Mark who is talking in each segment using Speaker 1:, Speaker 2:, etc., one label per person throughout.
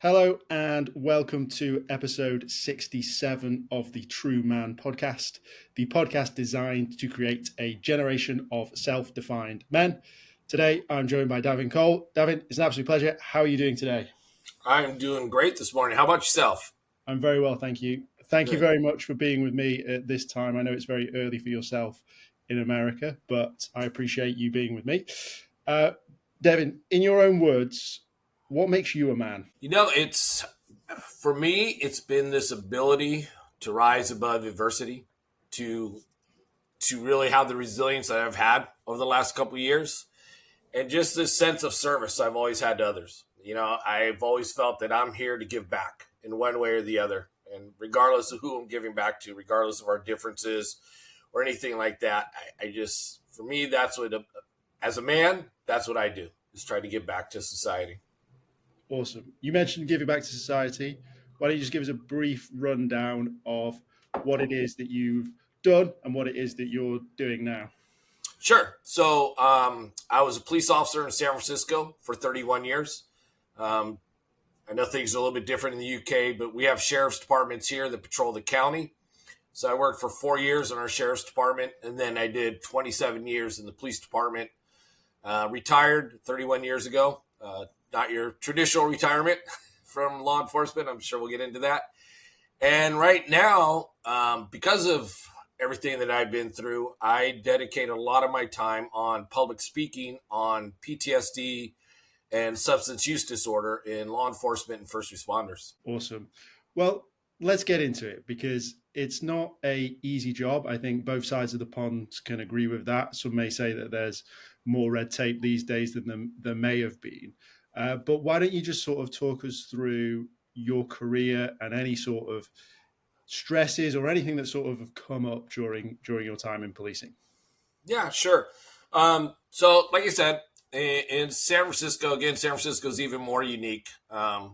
Speaker 1: Hello and welcome to episode 67 of the TRUUMAN Podcast, the podcast designed to create a generation of self-defined men. Today, I'm joined by Davin Cole. Davin, it's an absolute pleasure. How are you doing today?
Speaker 2: I'm doing great this morning. How about yourself?
Speaker 1: I'm very well, thank you. Thank you
Speaker 2: Good.
Speaker 1: very much for being with me at this time. I know it's very early for yourself in America, but I appreciate you being with me. Davin, in your own words, what makes you a man?
Speaker 2: For me, it's been this ability to rise above adversity, to really have the resilience that I've had over the last couple of years, and just this sense of service I've always had to others. I've always felt that I'm here to give back in one way or the other, and regardless of who I'm giving back to, regardless of our differences or anything like that, for me, that's what, as a man, that's what I do, is try to give back to society.
Speaker 1: Awesome. You mentioned giving back to society. Why don't you just give us a brief rundown of what it is that you've done and what it is that you're doing now?
Speaker 2: Sure. So I was a police officer in San Francisco for 31 years. I know things are a little bit different in the UK, but we have sheriff's departments here that patrol the county. So I worked for 4 years in our sheriff's department, and then I did 27 years in the police department. Retired 31 years ago. Not your traditional retirement from law enforcement. I'm sure we'll get into that. And right now, because of everything that I've been through, I dedicate a lot of my time on public speaking on PTSD and substance use disorder in law enforcement and first responders.
Speaker 1: Awesome. Well, let's get into it because it's not an easy job. I think both sides of the pond can agree with that. Some may say that there's more red tape these days than there may have been. But why don't you just sort of talk us through your career and any sort of stresses or anything that sort of have come up during your time in policing?
Speaker 2: Yeah, sure. So like I said, in San Francisco, again, San Francisco is even more unique. The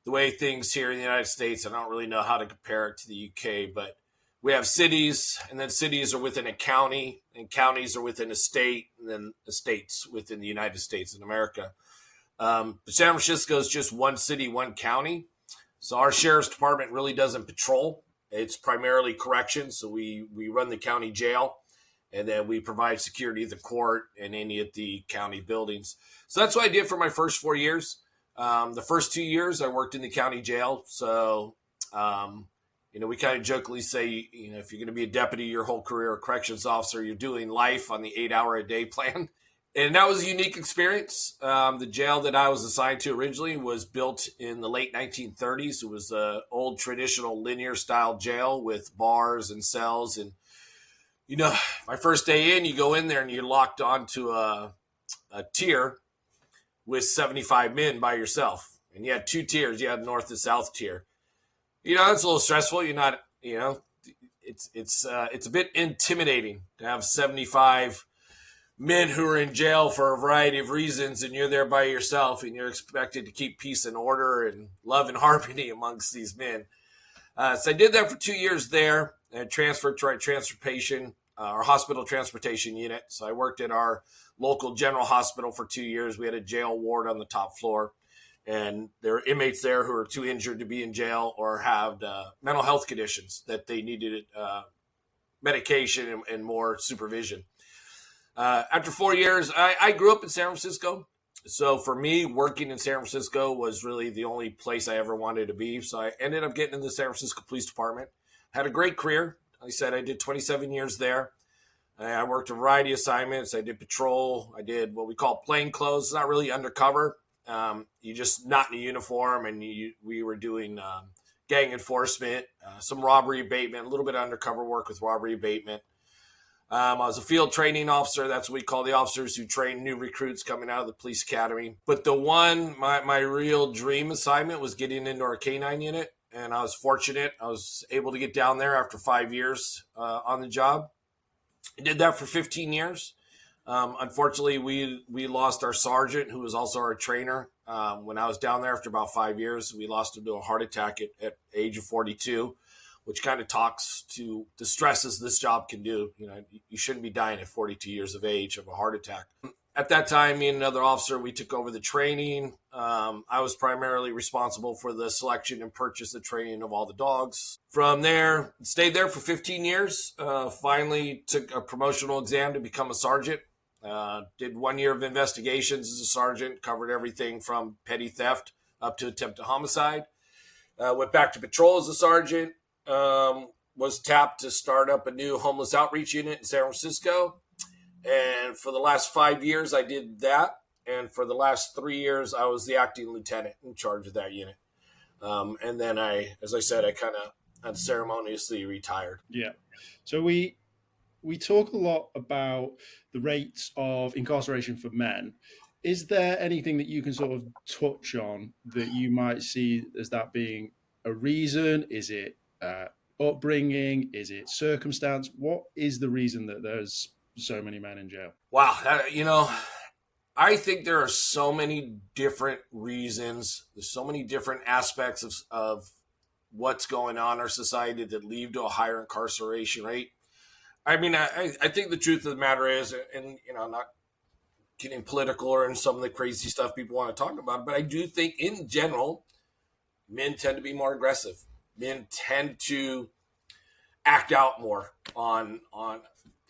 Speaker 2: way things here in the United States, I don't really know how to compare it to the UK, but we have cities, and then cities are within a county, and counties are within a state, and then the states within the United States in America. But San Francisco is just one city, one county. So our sheriff's department really doesn't patrol. It's primarily corrections. So we run the county jail, and then we provide security at the court and any of the county buildings. So that's what I did for my first 4 years. The first 2 years I worked in the county jail. So, we kind of jokingly say, if you're going to be a deputy your whole career, a corrections officer, you're doing life on the 8-hour-a-day plan. And that was a unique experience. The jail that I was assigned to originally was built in the late 1930s. It was an old traditional linear style jail with bars and cells. And, my first day in, you go in there and you're locked onto a tier with 75 men by yourself. And you had two tiers. You had north and south tier. It's a little stressful. You're not, it's a bit intimidating to have 75 men who are in jail for a variety of reasons, and you're there by yourself, and you're expected to keep peace and order and love and harmony amongst these men. So I did that for 2 years there, and transferred to our our hospital transportation unit. So I worked at our local general hospital for 2 years. We had a jail ward on the top floor, and there were inmates there who were too injured to be in jail or had mental health conditions that they needed medication and more supervision. After 4 years, I grew up in San Francisco. So for me, working in San Francisco was really the only place I ever wanted to be. So I ended up getting in the San Francisco Police Department. Had a great career. Like I said, I did 27 years there. I worked a variety of assignments. I did patrol. I did what we call plain clothes. It's not really undercover. You just not in a uniform, and we were doing gang enforcement, some robbery abatement, a little bit of undercover work with robbery abatement. I was a field training officer. That's what we call the officers who train new recruits coming out of the police academy. But my real dream assignment was getting into our K-9 unit. And I was fortunate. I was able to get down there after 5 years on the job. I did that for 15 years. Unfortunately, we lost our sergeant, who was also our trainer. When I was down there after about 5 years, we lost him to a heart attack at age of 42. Which kind of talks to the stresses this job can do. You shouldn't be dying at 42 years of age of a heart attack. At that time, me and another officer, we took over the training. I was primarily responsible for the selection and purchase and training of all the dogs. From there, stayed there for 15 years. Finally took a promotional exam to become a sergeant. Did 1 year of investigations as a sergeant, covered everything from petty theft up to attempted homicide. Went back to patrol as a sergeant. Was tapped to start up a new homeless outreach unit in San Francisco. And for the last 5 years, I did that. And for the last 3 years, I was the acting lieutenant in charge of that unit. And then as I said, I kind of unceremoniously retired.
Speaker 1: Yeah. So we talk a lot about the rates of incarceration for men. Is there anything that you can sort of touch on that you might see as that being a reason? Is it upbringing? Is it circumstance? What is the reason that there's so many men in jail?
Speaker 2: Wow. I think there are so many different reasons. There's so many different aspects of what's going on in our society that lead to a higher incarceration rate. I mean, I think the truth of the matter is, and I'm not getting political or in some of the crazy stuff people want to talk about, but I do think in general, men tend to be more aggressive. Men tend to act out more on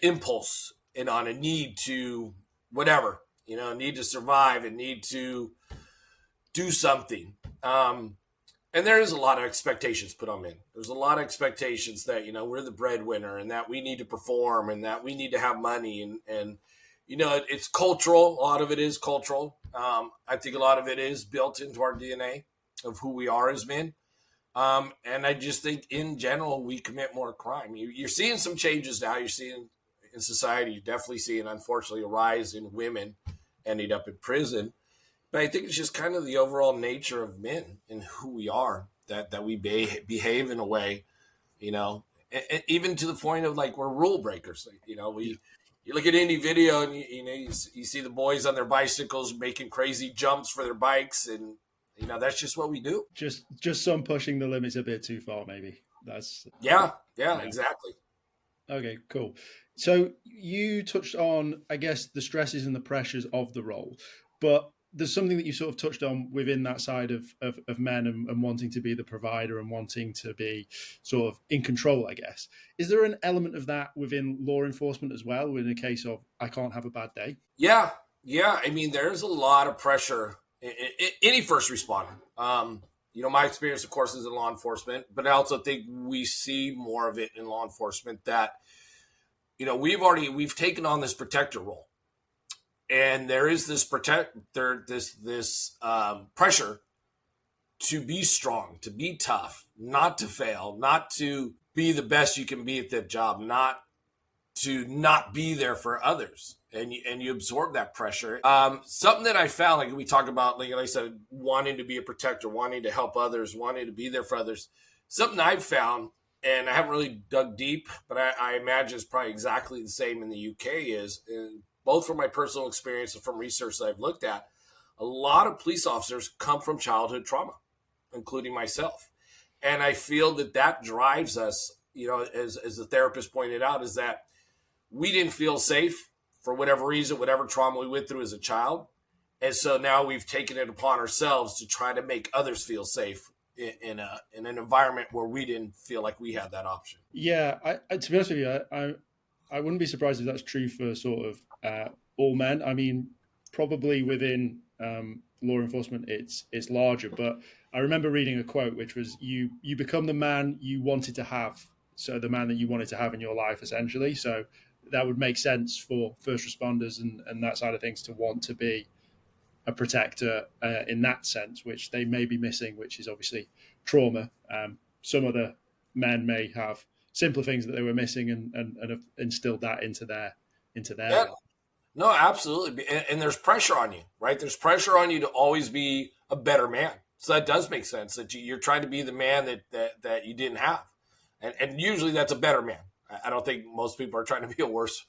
Speaker 2: impulse and on a need to whatever, need to survive and need to do something. And there is a lot of expectations put on men. There's a lot of expectations that, we're the breadwinner and that we need to perform and that we need to have money. And it's cultural. A lot of it is cultural. I think a lot of it is built into our DNA of who we are as men. And I just think in general, we commit more crime. You're seeing some changes now. You're seeing in society, you're definitely seeing, unfortunately, a rise in women ending up in prison. But I think it's just kind of the overall nature of men and who we are, that we behave in a way, and even to the point of like we're rule breakers. You look at any video and you see the boys on their bicycles making crazy jumps for their bikes, and that's just what we do.
Speaker 1: Just some pushing the limits a bit too far, maybe. That's
Speaker 2: yeah, exactly.
Speaker 1: Okay, cool. So you touched on, I guess, the stresses and the pressures of the role, but there's something that you sort of touched on within that side of men and wanting to be the provider and wanting to be sort of in control, I guess. Is there an element of that within law enforcement as well, in a case of, I can't have a bad day?
Speaker 2: Yeah. I mean, there's a lot of pressure in any first responder. My experience, of course, is in law enforcement, but I also think we see more of it in law enforcement that, we've taken on this protector role. And there is this pressure to be strong, to be tough, not to fail, not to be the best you can be at that job, not to not be there for others. And you absorb that pressure. Something that I found, like we talk about, like I said, wanting to be a protector, wanting to help others, wanting to be there for others. Something I've found, and I haven't really dug deep, but I imagine it's probably exactly the same in the UK is, both from my personal experience and from research that I've looked at, a lot of police officers come from childhood trauma, including myself. And I feel that drives us, as the therapist pointed out, is that we didn't feel safe for whatever reason, whatever trauma we went through as a child. And so now we've taken it upon ourselves to try to make others feel safe in an environment where we didn't feel like we had that option.
Speaker 1: Yeah, I to be honest with you, I wouldn't be surprised if that's true for sort of all men. I mean, probably within law enforcement, it's larger. But I remember reading a quote, which was, you become the man you wanted to have. So the man that you wanted to have in your life, essentially. So that would make sense for first responders and that side of things to want to be a protector in that sense, which they may be missing, which is obviously trauma. Some other men may have simpler things that they were missing and have instilled that into their life.
Speaker 2: No, absolutely. And there's pressure on you, right? There's pressure on you to always be a better man. So that does make sense, that you're trying to be the man that you didn't have. And usually that's a better man. I don't think most people are trying to be a worse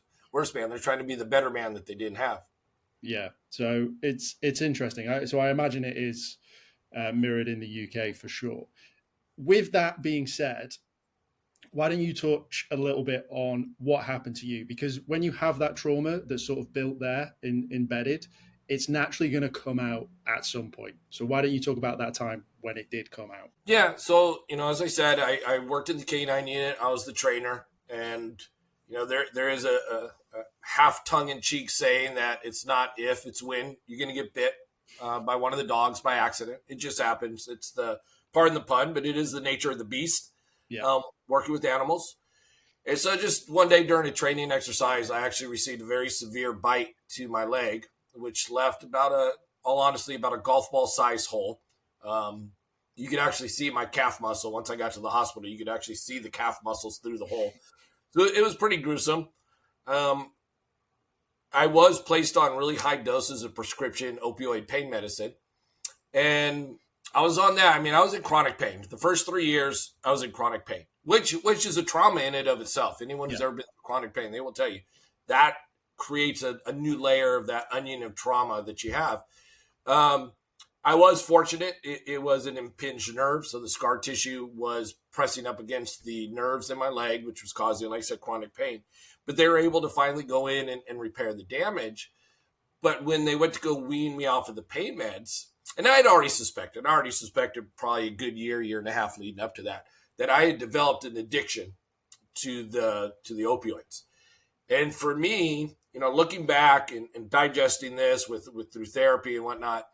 Speaker 2: man. They're trying to be the better man that they didn't have.
Speaker 1: Yeah. So it's interesting. So I imagine it is mirrored in the UK for sure. With that being said, why don't you touch a little bit on what happened to you? Because when you have that trauma that's sort of built there, embedded, it's naturally going to come out at some point. So why don't you talk about that time when it did come out?
Speaker 2: Yeah. So, as I said, I worked in the K-9 unit. I was the trainer. And, there is a half tongue in cheek saying that it's not if, it's when you're going to get bit by one of the dogs by accident. It just happens. It's pardon the pun, but it is the nature of the beast,
Speaker 1: Yeah.
Speaker 2: working with animals. And so just one day during a training exercise, I actually received a very severe bite to my leg, which left about a golf ball size hole. You could actually see my calf muscle. Once I got to the hospital, you could actually see the calf muscles through the hole. So it was pretty gruesome. I was placed on really high doses of prescription opioid pain medicine. And I was on that. I mean, I was in chronic pain. The first 3 years, I was in chronic pain, which is a trauma in and of itself. Anyone who's ever been through chronic pain, they will tell you that creates a new layer of that onion of trauma that you have. I was fortunate. It was an impinged nerve, so the scar tissue was pressing up against the nerves in my leg, which was causing, like I said, chronic pain. But they were able to finally go in and repair the damage. But when they went to go wean me off of the pain meds, and I already suspected probably a good year and a half leading up to that I had developed an addiction to the opioids. And for me, looking back and digesting this with through therapy and whatnot,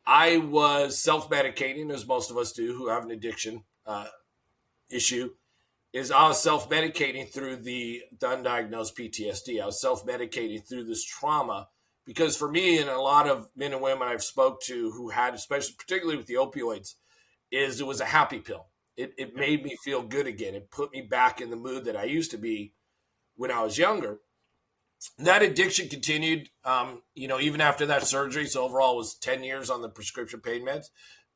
Speaker 2: I was self-medicating, as most of us do who have an addiction issue, is I was self-medicating through the undiagnosed PTSD. I was self-medicating through this trauma because for me and a lot of men and women I've spoke to who had, especially particularly with the opioids, it was a happy pill. It made me feel good again. It put me back in the mood that I used to be when I was younger. That addiction continued, even after that surgery. So overall, it was 10 years on the prescription pain meds.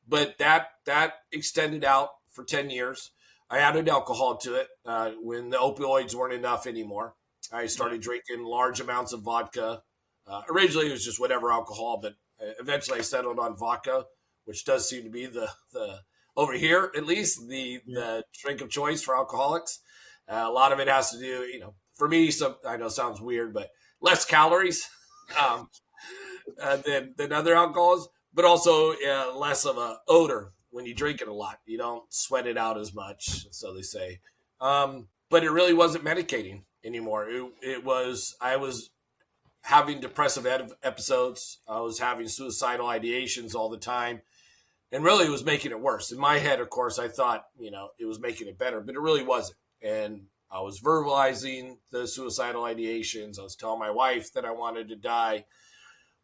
Speaker 2: But that extended out for 10 years. I added alcohol to it when the opioids weren't enough anymore. I started drinking large amounts of vodka. Originally, it was just whatever alcohol, but eventually I settled on vodka, which does seem to be the over here, at least, the drink of choice for alcoholics. A lot of it has to do, for me, I know it sounds weird, but less calories than other alcohols, but also less of a odor when you drink it a lot. You don't sweat it out as much, so they say. But it really wasn't medicating anymore. I was having depressive episodes. I was having suicidal ideations all the time. And really, it was making it worse. In my head, of course, I thought, it was making it better, but it really wasn't. And I was verbalizing the suicidal ideations. I was telling my wife that I wanted to die.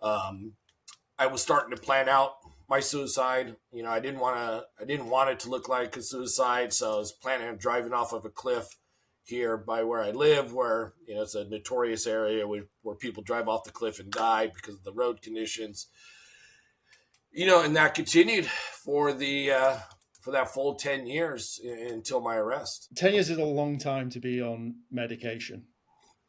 Speaker 2: I was starting to plan out my suicide. I didn't want it to look like a suicide. So I was planning on driving off of a cliff here by where I live, where, it's a notorious area where people drive off the cliff and die because of the road conditions. And that continued for that full 10 years until my arrest.
Speaker 1: 10 years is a long time to be on medication.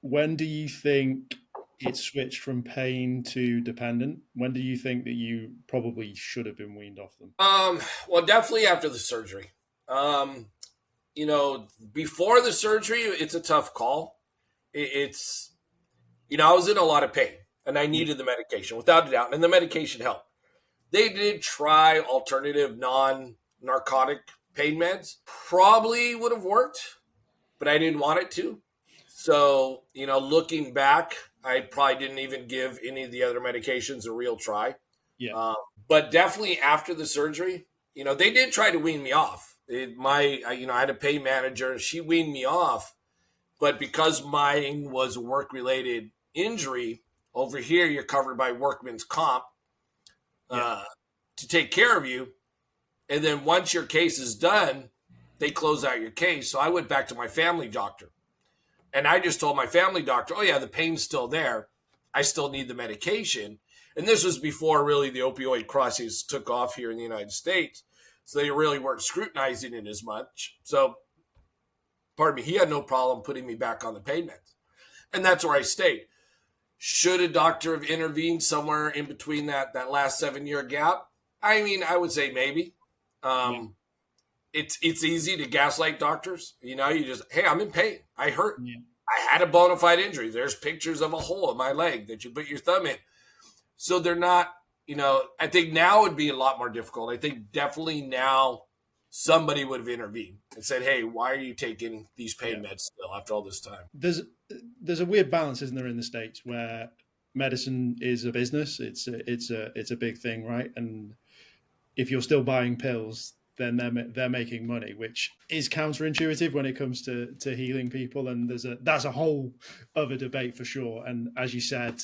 Speaker 1: When do you think it switched from pain to dependent? When do you think that you probably should have been weaned off them?
Speaker 2: Well, definitely after the surgery. Before the surgery, it's a tough call. I was in a lot of pain and I needed the medication without a doubt. And the medication helped. They did try alternative non-narcotic pain meds. Probably would have worked, but I didn't want it to. So, looking back, I probably didn't even give any of the other medications a real try.
Speaker 1: Yeah.
Speaker 2: But definitely after the surgery, they did try to wean me off. I had a pain manager and she weaned me off. But because mine was a work-related injury, over here you're covered by workman's comp. To take care of you. And then once your case is done, they close out your case. So I went back to my family doctor. And I just told my family doctor, oh, yeah, the pain's still there. I still need the medication. And this was before really the opioid crisis took off here in the United States. So they really weren't scrutinizing it as much. So, pardon me, he had no problem putting me back on the pain meds. And that's where I stayed. Should a doctor have intervened somewhere in between that last 7-year gap? I mean, I would say maybe. it's easy to gaslight doctors. You know, you just, hey, I'm in pain. I hurt.
Speaker 1: Yeah.
Speaker 2: I had a bona fide injury. There's pictures of a hole in my leg that you put your thumb in. So they're not, you know, I think now would be a lot more difficult. I think definitely now somebody would have intervened and said, hey, why are you taking these pain meds still after all this time?
Speaker 1: There's a weird balance, isn't there, in the States where medicine is a business. It's a big thing, right? And if you're still buying pills, then they're making money, which is counterintuitive when it comes to healing people. And that's a whole other debate for sure. And as you said,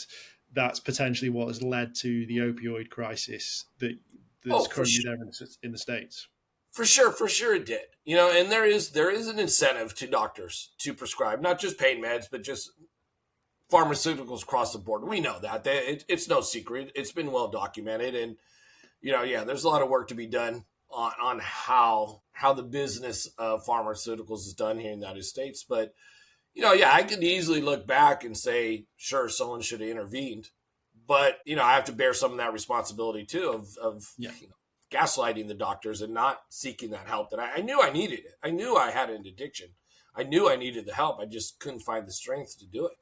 Speaker 1: that's potentially what has led to the opioid crisis that's currently there in the States.
Speaker 2: For sure it did. You know, and there is an incentive to doctors to prescribe not just pain meds, but just pharmaceuticals across the board. We know that. It's no secret. It's been well documented. And, you know, yeah, there's a lot of work to be done on how the business of pharmaceuticals is done here in the United States. But, you know, yeah, I could easily look back and say, sure, someone should have intervened. But, you know, I have to bear some of that responsibility too of you know, gaslighting the doctors and not seeking that help that I knew I needed it. I knew I had an addiction. I knew I needed the help. I just couldn't find the strength to do it.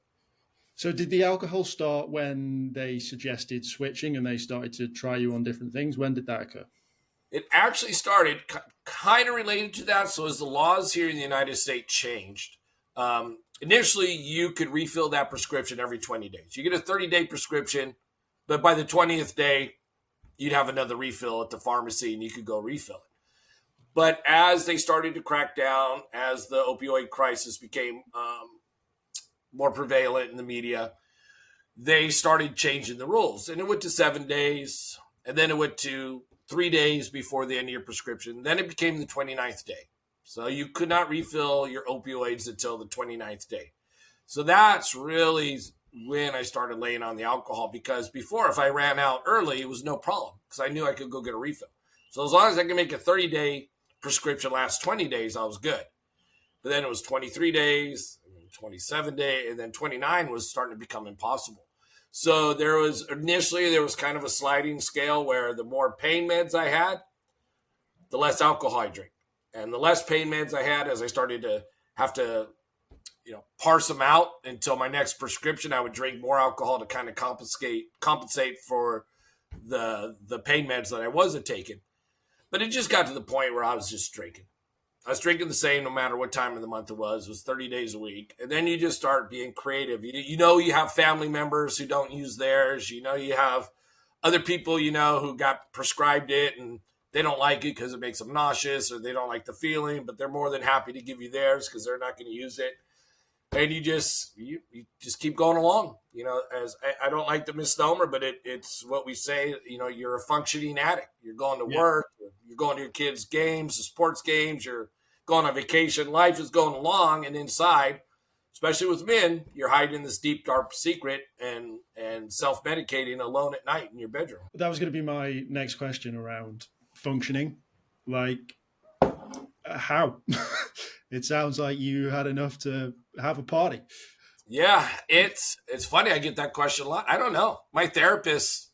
Speaker 1: So did the alcohol start when they suggested switching and they started to try you on different things? When did that occur?
Speaker 2: It actually started kind of related to that. So as the laws here in the United States changed, initially you could refill that prescription every 20 days. You get a 30-day prescription, but by the 20th day, you'd have another refill at the pharmacy and you could go refill it. But as they started to crack down, as the opioid crisis became more prevalent in the media, they started changing the rules. And it went to 7 days, and then it went to 3 days before the end of your prescription. Then it became the 29th day. So you could not refill your opioids until the 29th day. So that's really when I started laying on the alcohol, because before, if I ran out early, it was no problem because I knew I could go get a refill. So as long as I could make a 30-day prescription last 20 days, I was good. But then it was 23 days, 27 days, and then 29 was starting to become impossible. So there was kind of a sliding scale where the more pain meds I had, the less alcohol I drink. And the less pain meds I had, as I started to have to, you know, parse them out until my next prescription, I would drink more alcohol to kind of compensate for the pain meds that I wasn't taking. But it just got to the point where I was just drinking. I was drinking the same no matter what time of the month it was. It was 30 days a week. And then you just start being creative. You know, you have family members who don't use theirs. You know, you have other people, you know, who got prescribed it and they don't like it because it makes them nauseous or they don't like the feeling, but they're more than happy to give you theirs because they're not going to use it. And you just keep going along. You know, as I don't like the misnomer, but it's what we say, you know, you're a functioning addict. You're going to work, you're going to your kids' games, the sports games, you're going on vacation. Life is going along, and inside, especially with men, you're hiding this deep, dark secret and self-medicating alone at night in your bedroom.
Speaker 1: That was going to be my next question around functioning. Like, how? It sounds like you had enough to have a party.
Speaker 2: Yeah, it's funny. I get that question a lot. I don't know. My therapist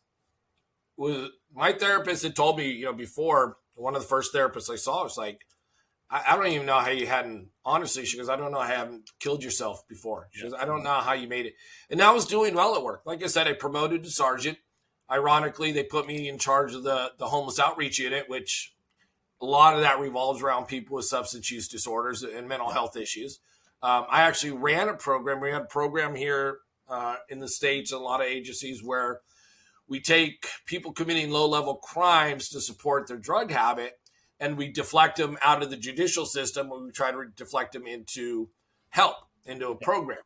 Speaker 2: had told me, you know, before, one of the first therapists I saw was like, I don't even know how you hadn't, honestly, she goes, I don't know how you haven't killed yourself before. She goes, I don't know how you made it. And I was doing well at work. Like I said, I promoted to sergeant. Ironically, they put me in charge of the homeless outreach unit, which a lot of that revolves around people with substance use disorders and mental health issues. I actually ran a program. We had a program here in the States and a lot of agencies where we take people committing low-level crimes to support their drug habit, and we deflect them out of the judicial system, and we try to deflect them into help, into a program.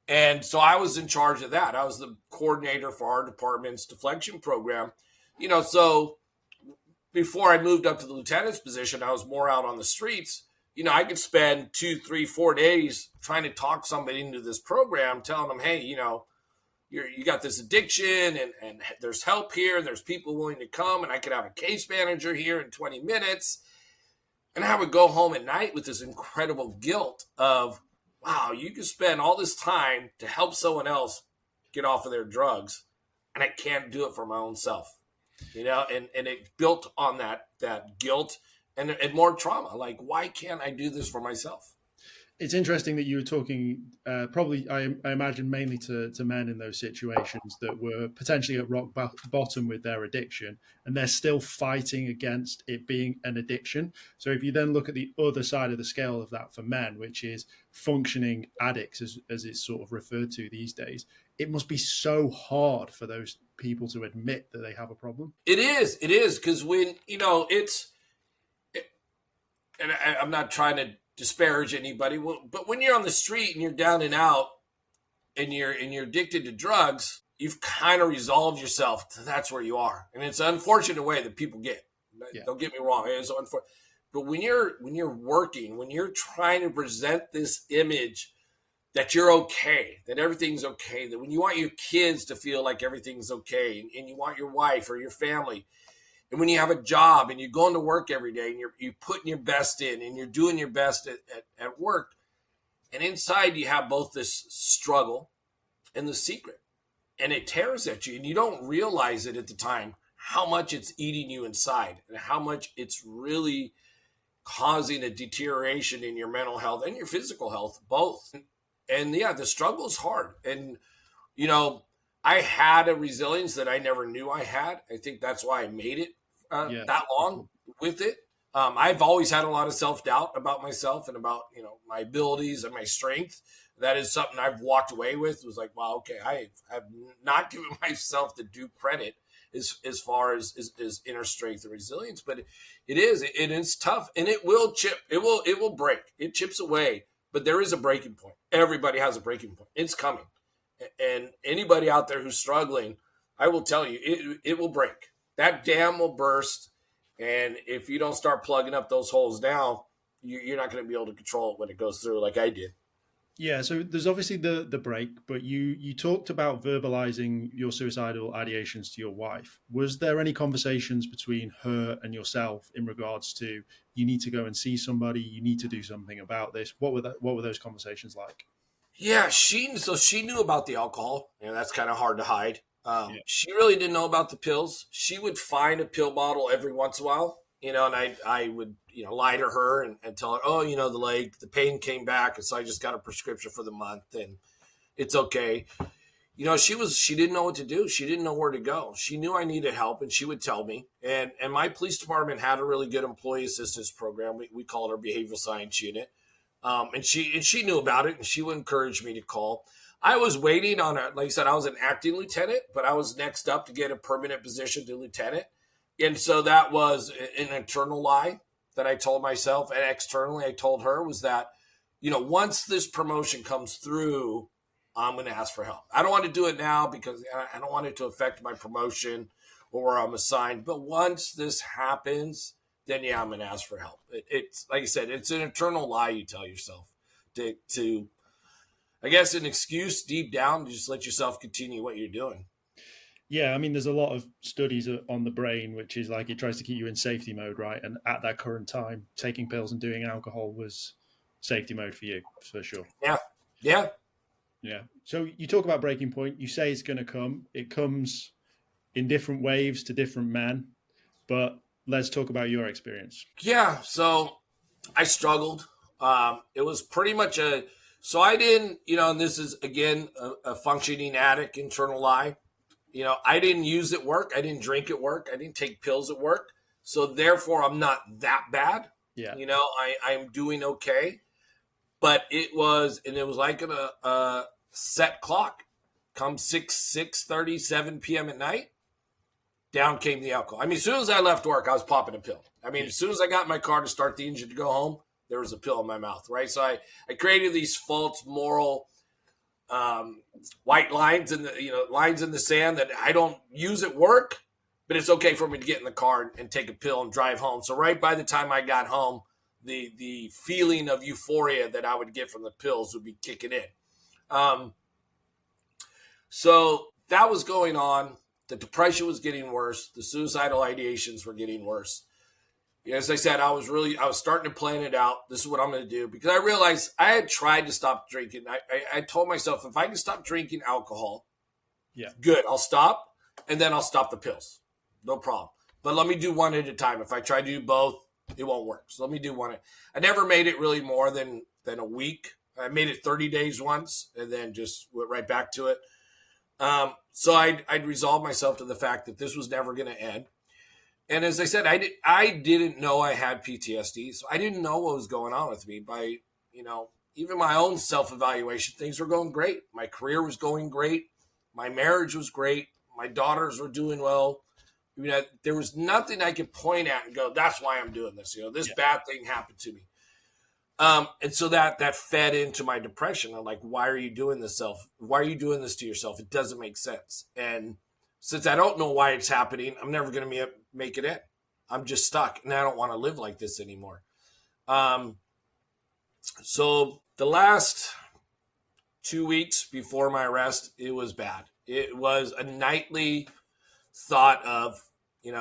Speaker 2: And so I was in charge of that. I was the coordinator for our department's deflection program. You know, so before I moved up to the lieutenant's position, I was more out on the streets. You know, I could spend 2, 3, 4 days trying to talk somebody into this program, telling them, hey, you know, you got this addiction and there's help here and there's people willing to come and I could have a case manager here in 20 minutes. And I would go home at night with this incredible guilt of, wow, you can spend all this time to help someone else get off of their drugs and I can't do it for my own self. You know, and it built on that guilt and more trauma. Like, why can't I do this for myself?
Speaker 1: It's interesting that you were talking, probably, I imagine, mainly to men in those situations that were potentially at rock bottom with their addiction, and they're still fighting against it being an addiction. So if you then look at the other side of the scale of that for men, which is functioning addicts, as it's sort of referred to these days, it must be so hard for those people to admit that they have a problem.
Speaker 2: It is, because when, and I'm not trying to disparage anybody, but when you're on the street and you're down and out and you're addicted to drugs, you've kind of resolved yourself to that's where you are. And it's an unfortunate way that people get. Yeah. Don't get me wrong. It's unfortunate. But when you're working, when you're trying to present this image that you're okay, that everything's okay, that when you want your kids to feel like everything's okay, and you want your wife or your family, and when you have a job and you're going to work every day and you're putting your best in and you're doing your best at work, and inside you have both this struggle and the secret, and it tears at you and you don't realize it at the time how much it's eating you inside and how much it's really causing a deterioration in your mental health and your physical health, both. And yeah, the struggle is hard. And, I had a resilience that I never knew I had. I think that's why I made it that long with it. I've always had a lot of self-doubt about myself and about, my abilities and my strength. That is something I've walked away with. It was like, wow, okay, I have not given myself the due credit as far as inner strength and resilience. But it is tough, and it will chip. It will break. It chips away. But there is a breaking point. Everybody has a breaking point. It's coming. And anybody out there who's struggling, I will tell you, it will break. That dam will burst. And if you don't start plugging up those holes now, you're not going to be able to control it when it goes through like I did.
Speaker 1: Yeah, so there's obviously the break, but you talked about verbalizing your suicidal ideations to your wife. Was there any conversations between her and yourself in regards to you need to go and see somebody, you need to do something about this? What were those conversations like?
Speaker 2: Yeah, she knew about the alcohol, and that's kind of hard to hide. She really didn't know about the pills. She would find a pill bottle every once in a while, and I would, lie to her and tell her, oh, the pain came back, and so I just got a prescription for the month, and it's okay. She didn't know what to do. She didn't know where to go. She knew I needed help, and she would tell me. And my police department had a really good employee assistance program. We call it our behavioral science unit. And she knew about it, and she would encourage me to call. I was waiting on like I said, I was an acting lieutenant, but I was next up to get a permanent position to lieutenant. And so that was an internal lie that I told myself, and externally I told her was that, once this promotion comes through, I'm going to ask for help. I don't want to do it now because I don't want it to affect my promotion or where I'm assigned. But once this happens, then yeah, I'm going to ask for help. It's like I said, it's an internal lie you tell yourself to I guess, an excuse deep down to just let yourself continue what you're doing.
Speaker 1: Yeah, I mean, there's a lot of studies on the brain, which is like it tries to keep you in safety mode, right? And at that current time, taking pills and doing alcohol was safety mode for you, for sure.
Speaker 2: Yeah.
Speaker 1: So you talk about breaking point. You say it's going to come. It comes in different waves to different men, but let's talk about your experience.
Speaker 2: Yeah, so I struggled. It was pretty much so I didn't, and this is, again, a functioning addict internal lie. I didn't use at work. I didn't drink at work. I didn't take pills at work. So therefore, I'm not that bad.
Speaker 1: Yeah.
Speaker 2: I'm doing okay. But it was like a set clock. Come 6:30, 7 p.m. at night, down came the alcohol. I mean, as soon as I left work, I was popping a pill. I mean, as soon as I got in my car to start the engine to go home, there was a pill in my mouth, right? So I created these false moral white lines in the sand that I don't use at work, but it's okay for me to get in the car and take a pill and drive home. So right by the time I got home, the feeling of euphoria that I would get from the pills would be kicking in. So that was going on. The depression was getting worse. The suicidal ideations were getting worse. As I said, I was starting to plan it out. This is what I'm going to do, because I realized I had tried to stop drinking. I told myself, if I can stop drinking alcohol, good, I'll stop, and then I'll stop the pills. No problem. But let me do one at a time. If I try to do both, It won't work. So let me do one. I never made it really more than a week. I made it 30 days once and then just went right back to it. So I'd resolved myself to the fact that this was never going to end. And as I said, I didn't know I had PTSD. So I didn't know what was going on with me. By, even my own self-evaluation, things were going great. My career was going great. My marriage was great. My daughters were doing well. There was nothing I could point at and go, that's why I'm doing this. This bad thing happened to me. And so that fed into my depression. I'm like, why are you doing this Why are you doing this to yourself? It doesn't make sense. And since I don't know why it's happening, I'm never going to make it in. I'm just stuck, and I don't want to live like this anymore. So the last 2 weeks before my arrest, it was bad. It was a nightly thought of,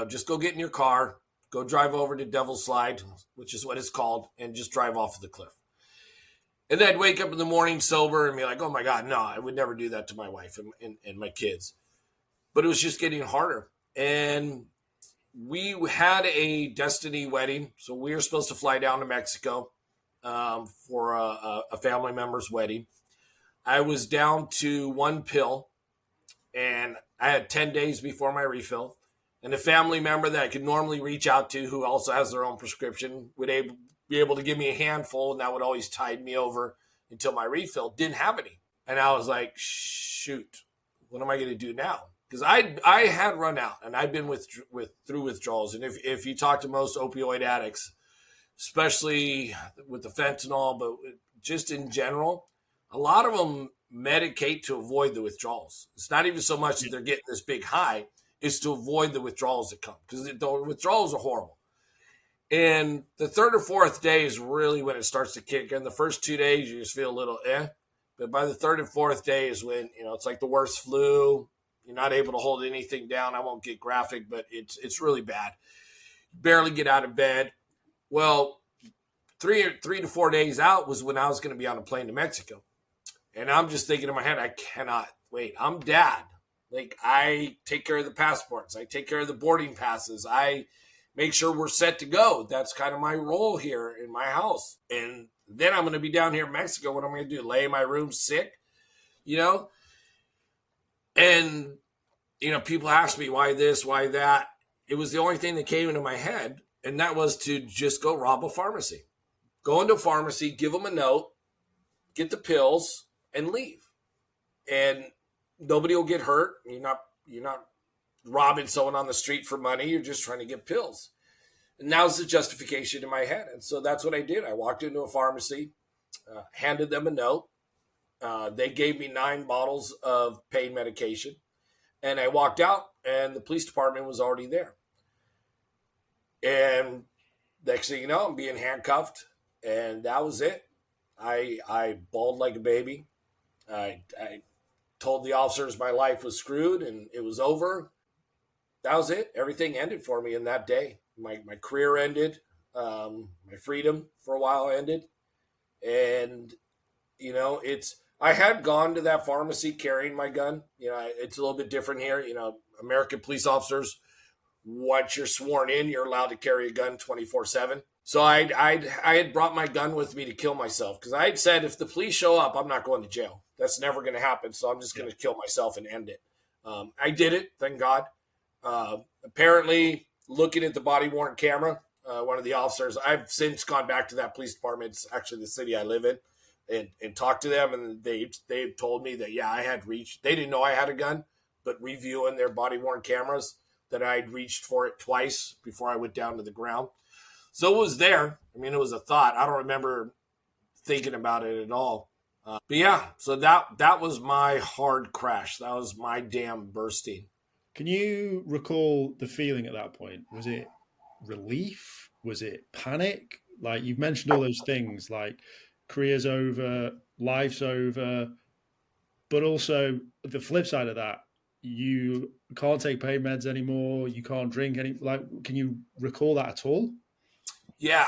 Speaker 2: just go get in your car, go drive over to Devil's Slide, which is what it's called, and just drive off the cliff. And then I'd wake up in the morning sober and be like, oh my God, no, I would never do that to my wife and my kids. But it was just getting harder. And we had a destiny wedding. So we were supposed to fly down to Mexico for a family member's wedding. I was down to one pill, and I had 10 days before my refill. And a family member that I could normally reach out to who also has their own prescription would be able to give me a handful, and that would always tide me over until my refill. Didn't have any. And I was like, shoot, what am I going to do now? Because I had run out, and I'd been through withdrawals. And if you talk to most opioid addicts, especially with the fentanyl, but just in general, a lot of them medicate to avoid the withdrawals. It's not even so much that they're getting this big high. Is to avoid the withdrawals that come, because the withdrawals are horrible. And the third or fourth day is really when it starts to kick in. The first 2 days, you just feel a little but by the third and fourth day is when, it's like the worst flu. You're not able to hold anything down. I won't get graphic, but it's really bad. You barely get out of bed. Well, three to 4 days out was when I was going to be on a plane to Mexico. And I'm just thinking in my head, I cannot wait. I'm dad. Like, I take care of the passports. I take care of the boarding passes. I make sure we're set to go. That's kind of my role here in my house. And then I'm going to be down here in Mexico. What am I going to do? Lay in my room sick? And, people ask me, why this, why that? It was the only thing that came into my head, and that was to just go rob a pharmacy. Go into a pharmacy, give them a note, get the pills, and leave. And nobody will get hurt. You're not robbing someone on the street for money. You're just trying to get pills. And now's the justification in my head. And so that's what I did. I walked into a pharmacy, handed them a note. They gave me 9 bottles of pain medication. And I walked out, and the police department was already there. And next thing you know, I'm being handcuffed. And that was it. I bawled like a baby. I told the officers my life was screwed and it was over. That was it. Everything ended for me in that day. My career ended. My freedom for a while ended. And, I had gone to that pharmacy carrying my gun. It's a little bit different here. American police officers, once you're sworn in, you're allowed to carry a gun 24/7. So I had brought my gun with me to kill myself, because I had said, if the police show up, I'm not going to jail. That's never going to happen. So I'm just going to kill myself and end it. I did it. Thank God. Apparently, looking at the body worn camera, one of the officers, I've since gone back to that police department. It's actually the city I live in, and talked to them. And they've told me that, I had reached, they didn't know I had a gun, but reviewing their body worn cameras, that I'd reached for it twice before I went down to the ground. So it was there. I mean, it was a thought. I don't remember thinking about it at all. So that was my hard crash. That was my dam bursting.
Speaker 1: Can you recall the feeling at that point? Was it relief? Was it panic? Like, you've mentioned all those things, like career's over, life's over, but also the flip side of that, you can't take pain meds anymore. You can't drink any. Like, can you recall that at all?
Speaker 2: Yeah,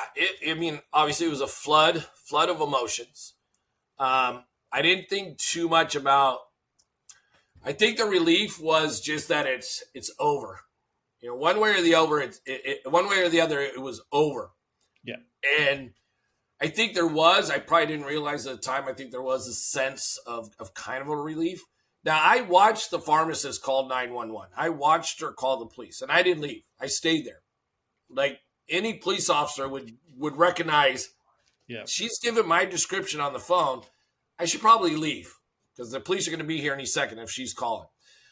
Speaker 2: obviously it was a flood of emotions. I didn't think too much about. I think the relief was just that it's over. One way or the other, it was over. I think there was. I probably didn't realize at the time. I think there was a sense of kind of a relief. Now, I watched the pharmacist call 911. I watched her call the police, and I didn't leave. I stayed there. Like any police officer would recognize, she's given my description on the phone. I should probably leave because the police are going to be here any second if she's calling.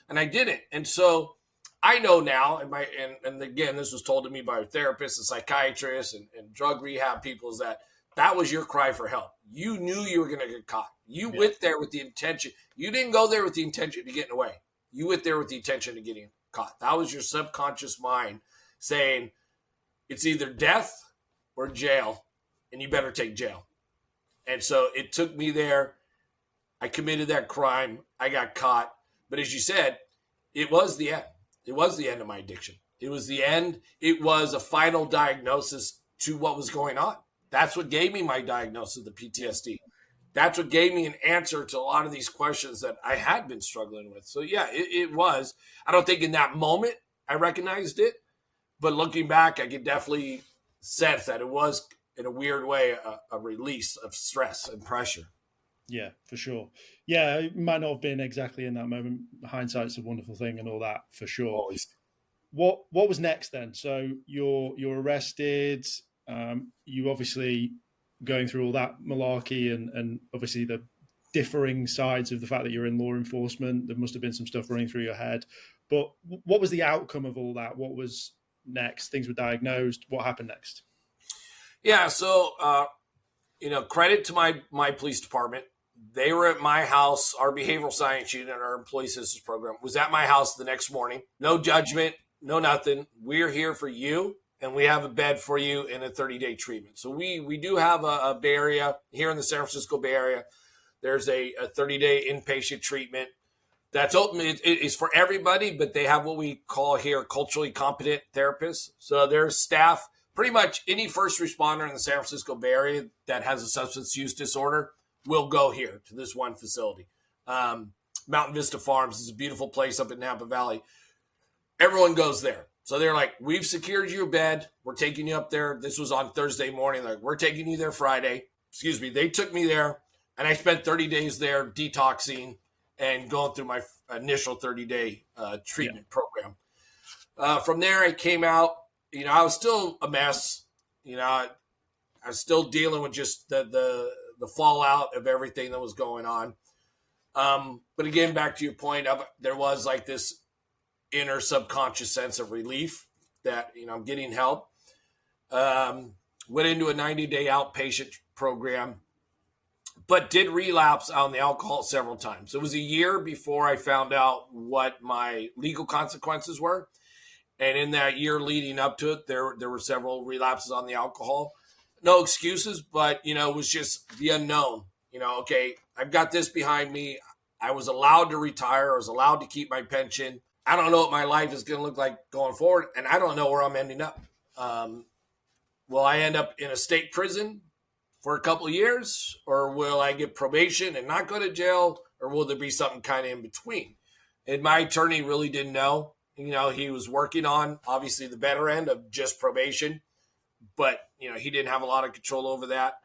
Speaker 2: And I didn't. And so I know now, and again, this was told to me by a therapist, a psychiatrist, and drug rehab people, is that was your cry for help. You knew you were going to get caught. You went there with the intention. You didn't go there with the intention to getting away. You went there with the intention of getting caught. That was your subconscious mind saying it's either death or jail, and you better take jail. And so it took me there. I committed that crime. I got caught. But as you said, it was the end. It was the end of my addiction. It was the end. It was a final diagnosis to what was going on. That's what gave me my diagnosis of the PTSD. That's what gave me an answer to a lot of these questions that I had been struggling with. So yeah, it was. I don't think in that moment I recognized it, but looking back, I could definitely sense that it was, in a weird way, a release of stress and pressure.
Speaker 1: Yeah, for sure. Yeah, it might not have been exactly in that moment. Hindsight's a wonderful thing and all that, for sure.
Speaker 2: Always.
Speaker 1: What was next then? So you're arrested. You obviously going through all that malarkey and obviously the differing sides of the fact that you're in law enforcement. There must have been some stuff running through your head. But what was the outcome of all that? What was next? Things were diagnosed. What happened next?
Speaker 2: Yeah, so credit to my police department. They were at my house. Our behavioral science unit, our employee assistance program, was at my house the next morning. No judgment, no nothing. We're here for you, and we have a bed for you in a 30-day treatment. So we do have a Bay Area, here in the San Francisco Bay Area. There's a 30-day inpatient treatment that's open. It's for everybody, but they have what we call here culturally competent therapists. So there's staff, pretty much any first responder in the San Francisco Bay Area that has a substance use disorder will go here to this one facility. Mountain Vista Farms is a beautiful place up in Napa Valley. Everyone goes there. So they're like, we've secured you a bed. We're taking you up there. This was on Thursday morning. Like, we're taking you there Friday. Excuse me. They took me there, and I spent 30 days there detoxing and going through my initial 30-day treatment program. From there, I came out. I was still a mess. I was still dealing with just the fallout of everything that was going on. But again, back to your point, there was like this inner subconscious sense of relief that, I'm getting help. Went into a 90-day outpatient program, but did relapse on the alcohol several times. It was a year before I found out what my legal consequences were. And in that year leading up to it, there were several relapses on the alcohol. No excuses, but, it was just the unknown. Okay, I've got this behind me. I was allowed to retire. I was allowed to keep my pension. I don't know what my life is going to look like going forward, and I don't know where I'm ending up. Will I end up in a state prison for a couple of years, or will I get probation and not go to jail, or will there be something kind of in between? And my attorney really didn't know. He was working on, obviously, the better end of just probation, but, he didn't have a lot of control over that.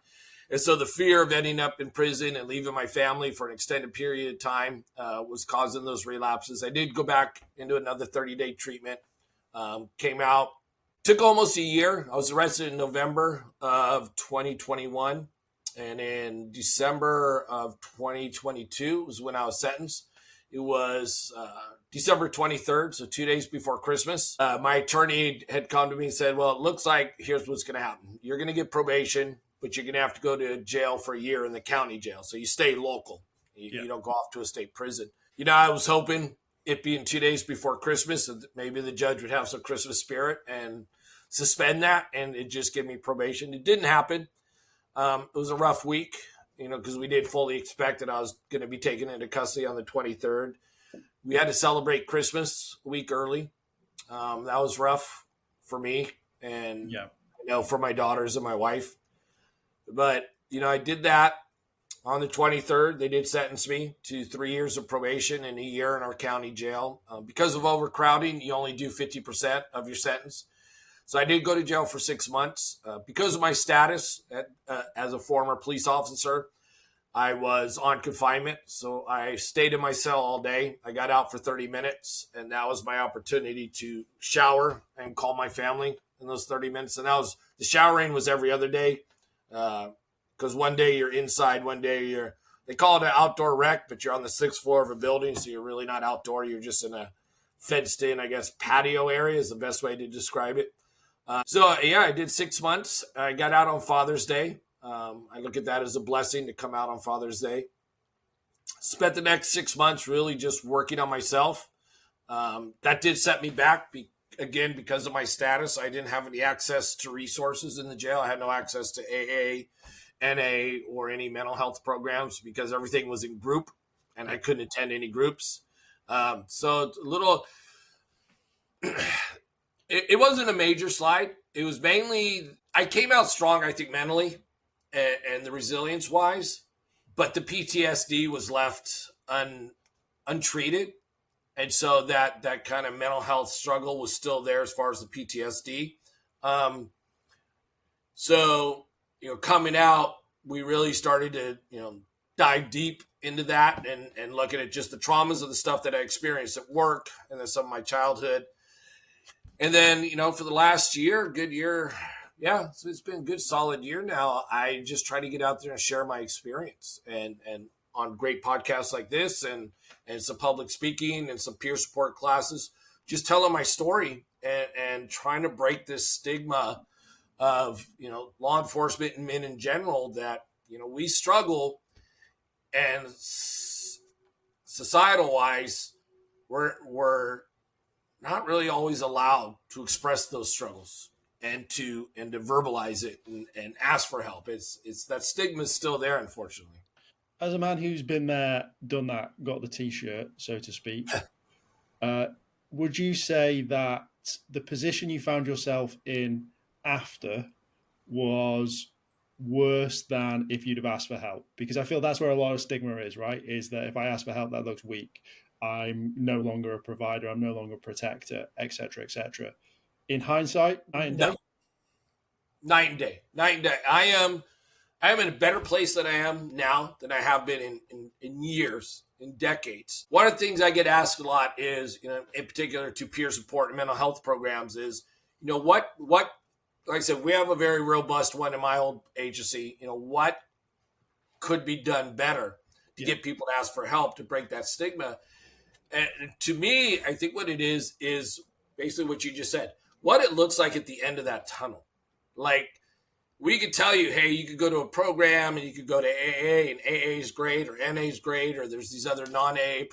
Speaker 2: And so the fear of ending up in prison and leaving my family for an extended period of time was causing those relapses. I did go back into another 30-day treatment, came out, took almost a year. I was arrested in November of 2021. And in December of 2022 was when I was sentenced. It was December 23rd, so 2 days before Christmas. My attorney had come to me and said, well, it looks like here's what's going to happen. You're going to get probation, but you're going to have to go to jail for a year in the county jail. So you stay local. You don't go off to a state prison. I was hoping it being 2 days before Christmas, maybe the judge would have some Christmas spirit and suspend that and it just give me probation. It didn't happen. It was a rough week, because we did fully expect that I was going to be taken into custody on the 23rd. We had to celebrate Christmas a week early. That was rough for me and, for my daughters and my wife. But, I did that on the 23rd. They did sentence me to 3 years of probation and a year in our county jail. Because of overcrowding, you only do 50% of your sentence. So I did go to jail for 6 months because of my status as a former police officer. I was on confinement, so I stayed in my cell all day. I got out for 30 minutes, and that was my opportunity to shower and call my family in those 30 minutes. And the showering was every other day, because one day you're inside, one day they call it an outdoor rec, but you're on the 6th floor of a building, so you're really not outdoor. You're just in a fenced-in, I guess, patio area is the best way to describe it. I did 6 months. I got out on Father's Day. I look at that as a blessing to come out on Father's Day. Spent the next 6 months really just working on myself. That did set me back, again, because of my status. I didn't have any access to resources in the jail. I had no access to AA, NA, or any mental health programs because everything was in group, and I couldn't attend any groups. So a little... It wasn't a major slide. It was mainly, I came out strong, I think, mentally and the resilience wise, but the PTSD was left untreated. And so that kind of mental health struggle was still there as far as the PTSD. Coming out, we really started to, dive deep into that and looking at just the traumas of the stuff that I experienced at work and then some of my childhood. And then, for the last year, good year, so it's been a good solid year now. I just try to get out there and share my experience and on great podcasts like this and some public speaking and some peer support classes, just telling my story and trying to break this stigma of, law enforcement and men in general that, we struggle and societal wise, we're not really always allowed to express those struggles and to verbalize it and ask for help. It's that stigma is still there, unfortunately.
Speaker 1: As a man who's been there, done that, got the t-shirt, so to speak, would you say that the position you found yourself in after was worse than if you'd have asked for help? Because I feel that's where a lot of stigma is, right? Is that if I ask for help, that looks weak. I'm no longer a provider. I'm no longer a protector, et cetera, et cetera. In hindsight, night and day?
Speaker 2: No. Night and day. Night and day. I am in a better place than I am now than I have been in years, in decades. One of the things I get asked a lot is, in particular to peer support and mental health programs is, what, like I said, we have a very robust one in my old agency. What could be done better to get people to ask for help to break that stigma? And to me, I think what it is basically what you just said, what it looks like at the end of that tunnel. Like, we could tell you, hey, you could go to a program and you could go to AA and AA is great or NA is great or there's these other non-AA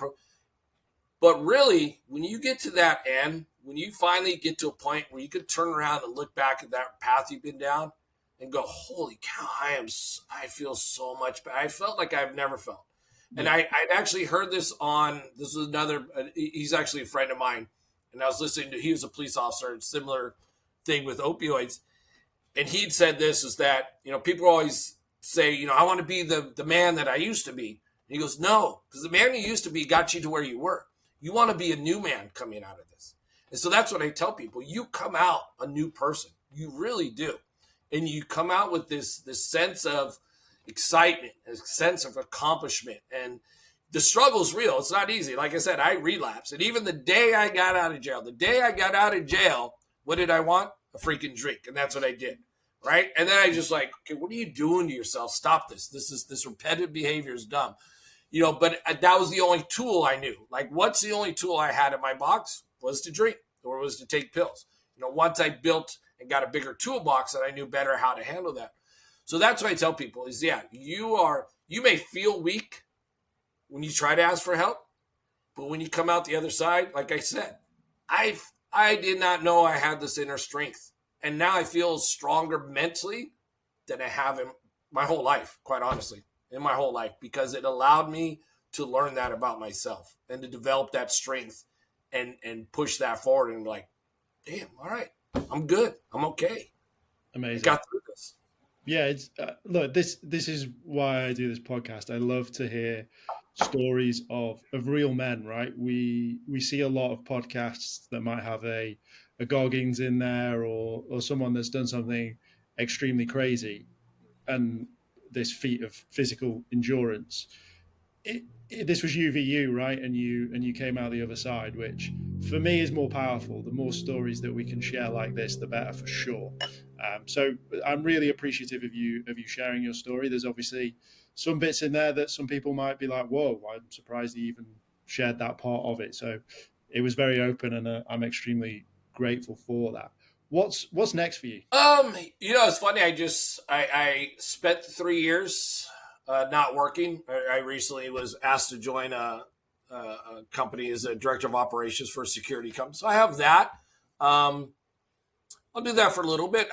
Speaker 2: But really, when you get to that end, when you finally get to a point where you could turn around and look back at that path you've been down and go, holy cow, I feel so much better. I felt like I've never felt. And I'd actually heard this was another, he's actually a friend of mine. And I was listening he was a police officer, and similar thing with opioids. And he'd said this is that, people always say, I want to be the man that I used to be. And he goes, no, because the man you used to be got you to where you were. You want to be a new man coming out of this. And so that's what I tell people. You come out a new person. You really do. And you come out with this sense of excitement, a sense of accomplishment. And the struggle's real. It's not easy. Like I said, I relapsed. And even the day I got out of jail, what did I want? A freaking drink. And that's what I did. Right. And then I just like, okay, what are you doing to yourself? Stop this. This repetitive behavior is dumb. But that was the only tool I knew. Like, what's the only tool I had in my box was to drink or was to take pills. Once I built and got a bigger toolbox, that I knew better how to handle that. So that's what I tell people is, you may feel weak when you try to ask for help, but when you come out the other side, like I said, I did not know I had this inner strength. And now I feel stronger mentally than I have in my whole life, quite honestly, because it allowed me to learn that about myself and to develop that strength and push that forward and like, damn, all right, I'm good. I'm okay.
Speaker 1: Amazing.
Speaker 2: Got through this.
Speaker 1: Yeah, it's look, this is why I do this podcast. I love to hear stories of real men, right? We see a lot of podcasts that might have a a Goggins in there or someone that's done something extremely crazy and this feat of physical endurance. This was UVU, right? And you came out the other side, which for me is more powerful. The more stories that we can share like this, the better for sure. So I'm really appreciative of you sharing your story. There's obviously some bits in there that some people might be like, "Whoa, I'm surprised you even shared that part of it." So it was very open, and I'm extremely grateful for that. What's next for you?
Speaker 2: It's funny. I spent 3 years not working. I recently was asked to join a company as a director of operations for a security company. So I have that. I'll do that for a little bit.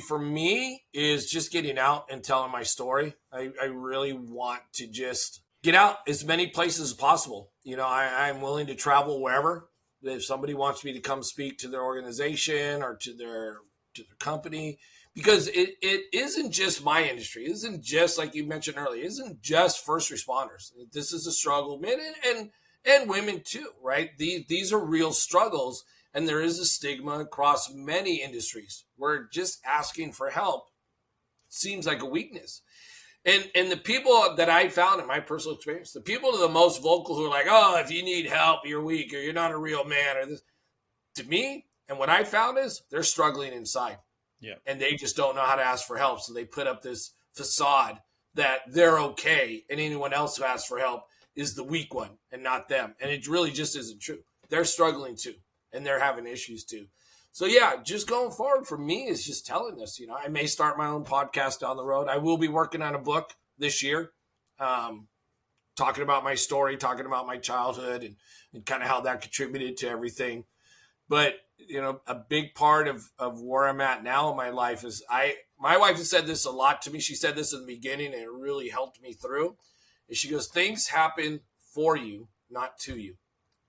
Speaker 2: For me, is just getting out and telling my story. I really want to just get out as many places as possible. I'm willing to travel wherever. If somebody wants me to come speak to their organization or to their company, because it isn't just my industry. It isn't just, like you mentioned earlier, it isn't just first responders. This is a struggle, men and women too, right? These are real struggles, and there is a stigma across many industries where just asking for help seems like a weakness. And the people that I found in my personal experience, the people that are the most vocal who are like, "Oh, if you need help, you're weak, or you're not a real man," or this, to me, and what I found is they're struggling inside.
Speaker 1: Yeah.
Speaker 2: And they just don't know how to ask for help. So they put up this facade that they're okay, and anyone else who asks for help is the weak one and not them. And it really just isn't true. They're struggling too, and they're having issues too. So yeah, just going forward for me is just telling this. I may start my own podcast down the road. I will be working on a book this year, talking about my story, talking about my childhood, and kind of how that contributed to everything. But a big part of where I'm at now in my life is my wife has said this a lot to me. She said this in the beginning, and it really helped me through. And she goes, "Things happen for you, not to you."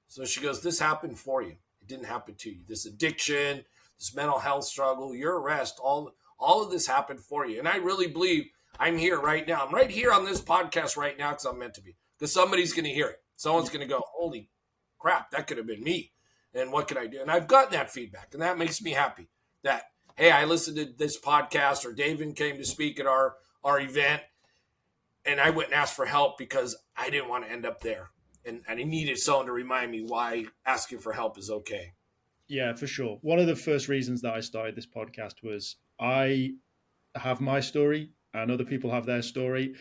Speaker 2: So she goes, "This happened for you. It didn't happen to you. This addiction, this mental health struggle, your arrest, all of this happened for you." And I really believe I'm here right now. I'm right here on this podcast right now because I'm meant to be. Because somebody's going to hear it. Someone's going to go, "Holy crap, that could have been me. And what can I do?" And I've gotten that feedback, and that makes me happy that, hey, I listened to this podcast, or Davin came to speak at our event, and I went and asked for help because I didn't want to end up there. And I needed someone to remind me why asking for help is okay.
Speaker 1: Yeah, for sure. One of the first reasons that I started this podcast was I have my story and other people have their story.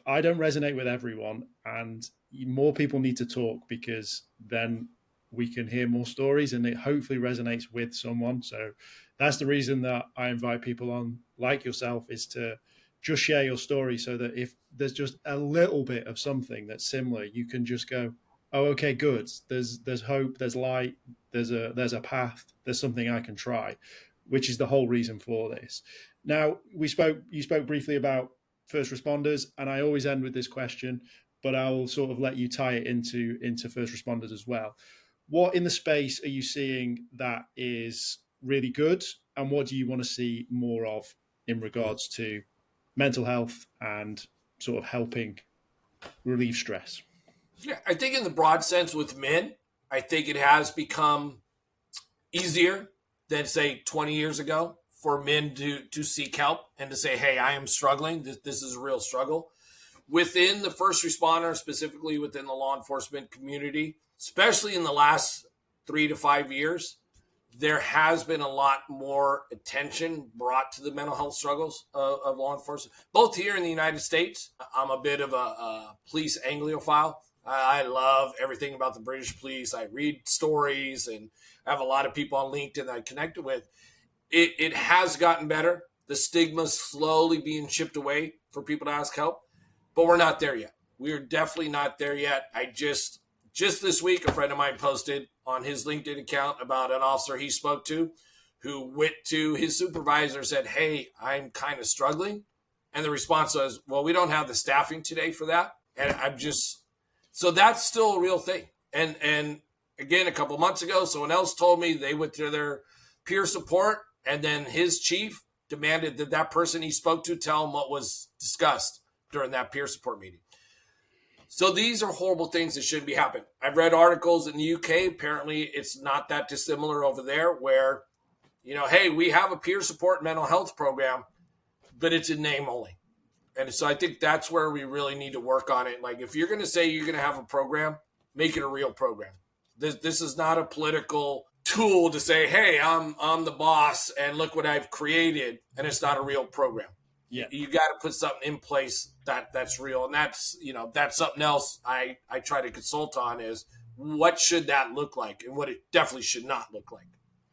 Speaker 1: I don't resonate with everyone, and more people need to talk, because then we can hear more stories and it hopefully resonates with someone. So that's the reason that I invite people on like yourself, is to just share your story, so that if there's just a little bit of something that's similar, you can just go, "Oh, okay, good. There's hope, there's light, there's a path, there's something I can try," which is the whole reason for this. Now, you spoke briefly about first responders, and I always end with this question, but I'll sort of let you tie it into first responders as well. What in the space are you seeing that is really good, and what do you want to see more of in regards to mental health and sort of helping relieve stress?
Speaker 2: Yeah, I think in the broad sense with men, I think it has become easier than, say, 20 years ago for men to seek help and to say, "Hey, I am struggling. This is a real struggle." Within the first responder, specifically within the law enforcement community, especially in the last 3 to 5 years, there has been a lot more attention brought to the mental health struggles of law enforcement, both here in the United States. I'm a bit of a police Anglophile. I love everything about the British police. I read stories, and I have a lot of people on LinkedIn that I connected with. It has gotten better. The stigma's slowly being chipped away for people to ask help, but we're not there yet. We are definitely not there yet. I just this week, a friend of mine posted on his LinkedIn account about an officer he spoke to who went to his supervisor and said, "Hey, I'm kind of struggling." And the response was, "Well, we don't have the staffing today for that." And so that's still a real thing. And again, a couple months ago, someone else told me they went to their peer support, and then his chief demanded that person he spoke to tell him what was discussed during that peer support meeting. So these are horrible things that shouldn't be happening. I've read articles in the UK. Apparently, it's not that dissimilar over there where, hey, we have a peer support mental health program, but it's in name only. And so I think that's where we really need to work on it. Like, if you're going to say you're going to have a program, make it a real program. This is not a political tool to say, hey, I'm the boss and look what I've created, and it's not a real program.
Speaker 1: Yeah.
Speaker 2: You got to put something in place that's real. And that's something else I try to consult on is what should that look like and what it definitely should not look like.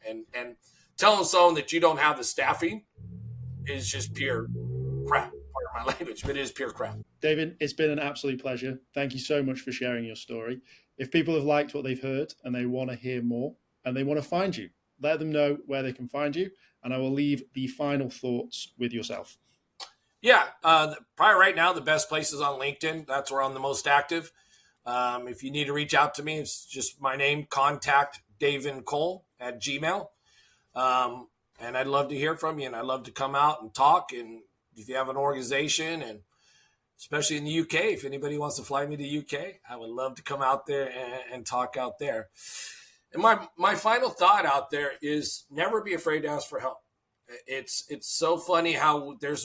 Speaker 2: And telling someone that you don't have the staffing is just pure crap. Pardon my language, but it is pure crap.
Speaker 1: Davin, it's been an absolute pleasure. Thank you so much for sharing your story. If people have liked what they've heard and they want to hear more and they want to find you, let them know where they can find you. And I will leave the final thoughts with yourself.
Speaker 2: Yeah, probably right now the best place is on LinkedIn. That's where I'm the most active. If you need to reach out to me, it's just my name, contact Davin Cole at Gmail. And I'd love to hear from you, and I'd love to come out and talk. And if you have an organization, and especially in the UK, if anybody wants to fly me to the UK, I would love to come out there and talk out there. And my final thought out there is never be afraid to ask for help. It's so funny how there's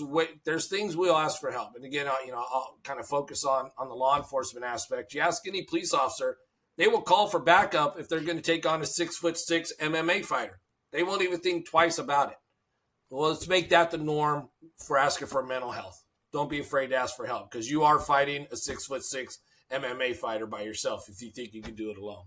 Speaker 2: things we'll ask for help. And again, I'll kind of focus on the law enforcement aspect. You ask any police officer, they will call for backup if they're going to take on a 6'6" MMA fighter. They won't even think twice about it. Well, let's make that the norm for asking for mental health. Don't be afraid to ask for help because you are fighting a 6'6" MMA fighter by yourself if you think you can do it alone.